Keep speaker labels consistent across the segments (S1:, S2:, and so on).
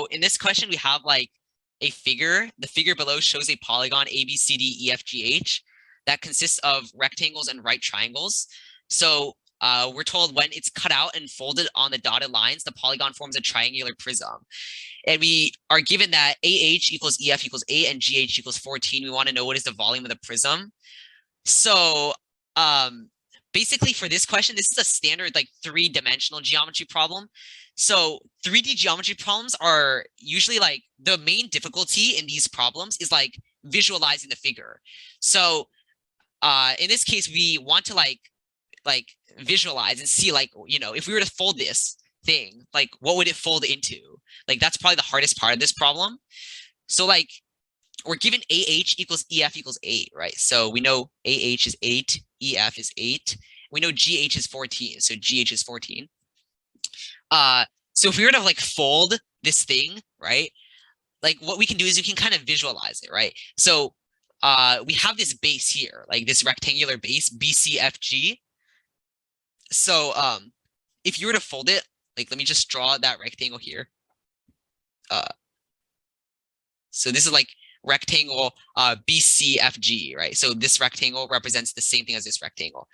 S1: in this question, we have like a figure. The figure below shows a polygon A, B, C, D, E, F, G, H that consists of rectangles and right triangles. So we're told when it's cut out and folded on the dotted lines, the polygon forms a triangular prism. And we are given that AH equals EF equals 8 and GH equals 14. We want to know what is the volume of the prism. So basically for this question, this is a standard like 3-dimensional geometry problem. So 3D geometry problems are usually like the main difficulty in these problems is like visualizing the figure. So in this case, we want to like visualize and see like, you know, if we were to fold this thing, like what would it fold into? Like that's probably the hardest part of this problem. So like we're given AH equals EF equals 8, right? So we know AH is 8, EF is 8. We know GH is 14, so GH is 14. So if we were to like fold this thing, right? Like what we can do is we can kind of visualize it, right? So we have this base here, like this rectangular base, BCFG. So if you were to fold it, like let me just draw that rectangle here. So this is like rectangle BCFG, right? So this rectangle represents the same thing as this rectangle.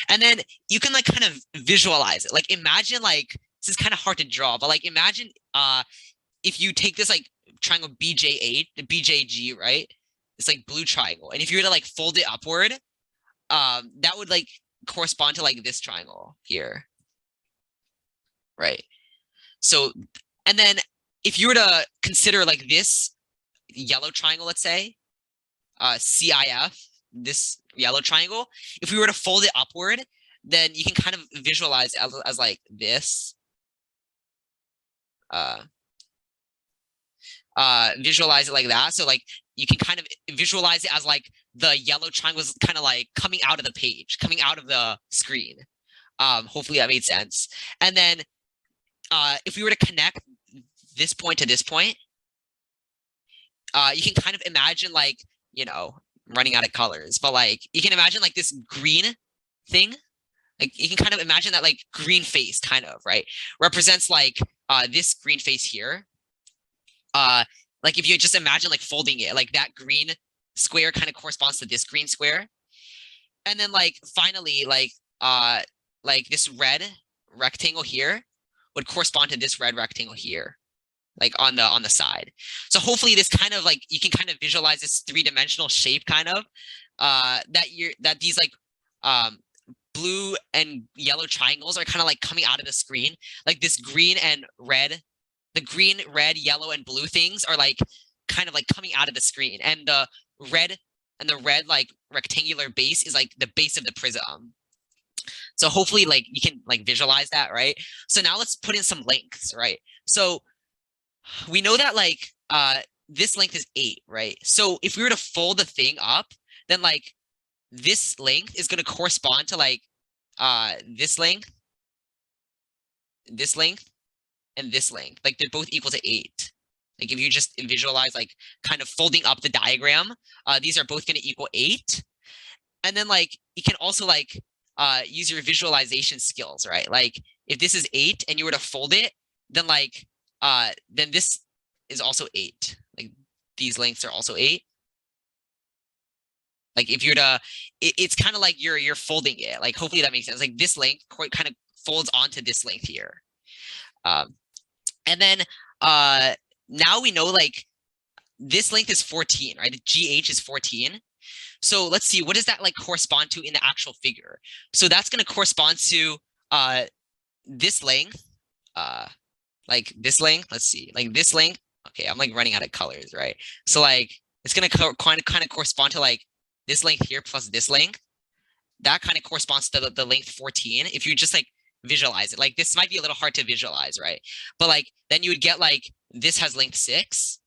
S1: And then you can like kind of visualize it. Like imagine like, this is kind of hard to draw, but like imagine if you take this like triangle BJ8, the BJG, right? It's like blue triangle. And if you were to like fold it upward, that would like correspond to like this triangle here, right? So, and then if you were to consider like this yellow triangle, let's say, CIF, this yellow triangle, if we were to fold it upward, then you can kind of visualize as like this. Visualize it like that. So like you can kind of visualize it as like the yellow triangle is kind of like coming out of the page, coming out of the screen. Hopefully that made sense. And then if we were to connect this point to this point, you can kind of imagine like, you know, I'm running out of colors, but like you can imagine like this green thing. Like you can kind of imagine that like green face kind of, right? Represents like this green face here. Like if you just imagine like folding it, like that green square kind of corresponds to this green square. And then like finally like this red rectangle here would correspond to this red rectangle here, like on the side. So hopefully this kind of like you can kind of visualize this 3-dimensional shape kind of that these like blue and yellow triangles are kind of like coming out of the screen. Like this green and red, the green, red, yellow, and blue things are like kind of like coming out of the screen. And the red like rectangular base is like the base of the prism. So hopefully like you can like visualize that, right? So now let's put in some lengths, right? So we know that like this length is 8, right? So if we were to fold the thing up, then like this length is going to correspond to like this length, and this length. Like they're both equal to 8. Like if you just visualize like kind of folding up the diagram, these are both going to equal 8. And then like you can also like use your visualization skills, right? Like if this is 8 and you were to fold it, then like then this is also 8. Like these lengths are also 8. Like if you're to, it's kind of like you're folding it. Like hopefully that makes sense. Like this length kind of folds onto this length here. And then now we know like this length is 14, right? The GH is 14. So let's see, what does that like correspond to in the actual figure? So that's going to correspond to this length, like this length. Let's see, like this length. Okay, I'm like running out of colors, right? So like it's going to kind of correspond to like this length here plus this length. That kind of corresponds to the length 14. If you just like visualize it, like this might be a little hard to visualize, right? But like then you would get like this has length 6.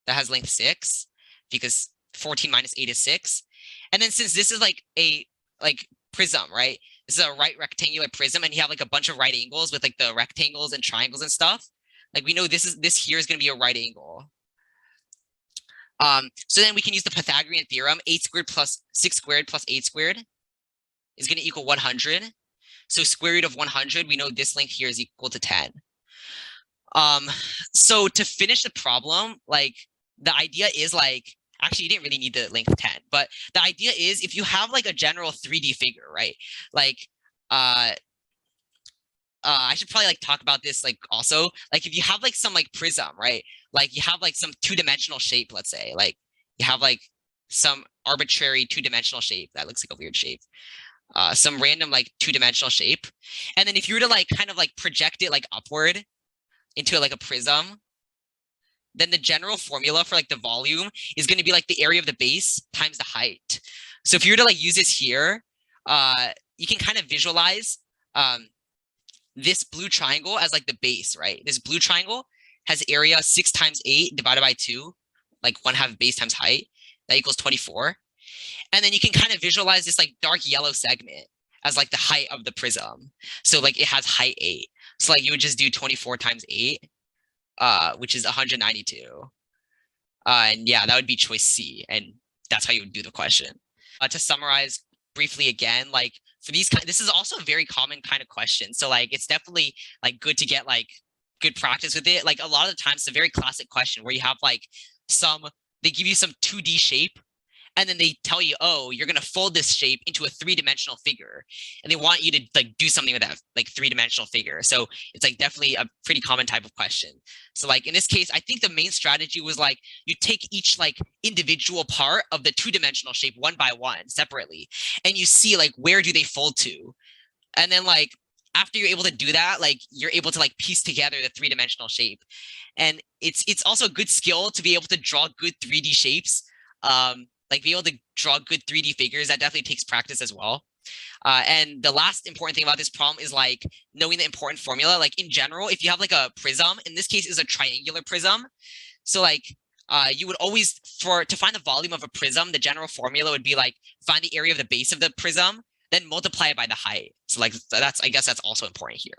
S1: That has length 6 because 14 minus 8 is 6. And then since this is like a like prism, right? This is a right rectangular prism, and you have like a bunch of right angles with like the rectangles and triangles and stuff. Like we know this here is going to be a right angle. So then we can use the Pythagorean theorem. 8 squared plus 6 squared plus 8 squared is going to equal 100. So square root of 100, we know this length here is equal to 10. Um, so to finish the problem, like the idea is like actually you didn't really need the length 10, but the idea is if you have like a general 3D figure, right? Like uh I should probably like talk about this like also like if you have like some like prism, right? Like you have like some two-dimensional shape, let's say, like you have like some arbitrary two-dimensional shape that looks like a weird shape, some random like two-dimensional shape, and then if you were to like kind of like project it like upward into like a prism, then the general formula for like the volume is going to be like the area of the base times the height. So if you were to like use this here, you can kind of visualize um, this blue triangle as like the base, right? This blue triangle has area 6 times 8 divided by 2, like 1/2 base times height. That equals 24. And then you can kind of visualize this like dark yellow segment as like the height of the prism. So like it has height 8. So like you would just do 24 times 8, which is 192. And yeah, that would be choice C. And that's how you would do the question. To summarize briefly again, like for these kind, this is also a very common kind of question. So like it's definitely like good to get like good practice with it. Like a lot of the times it's a very classic question where you have like they give you some 2D shape and then they tell you, oh, you're going to fold this shape into a three-dimensional figure, and they want you to like do something with that like three-dimensional figure. So it's like definitely a pretty common type of question. So like in this case, I think the main strategy was like you take each like individual part of the two-dimensional shape one by one separately, and you see like where do they fold to, and then like after you're able to do that, like you're able to like piece together the three-dimensional shape. And it's also a good skill to be able to draw good 3D shapes. Like be able to draw good 3D figures. That definitely takes practice as well. And the last important thing about this problem is like knowing the important formula. Like in general, if you have like a prism, in this case is a triangular prism. So like you would always, to find the volume of a prism, the general formula would be like find the area of the base of the prism, then multiply it by the height. So like I guess that's also important here.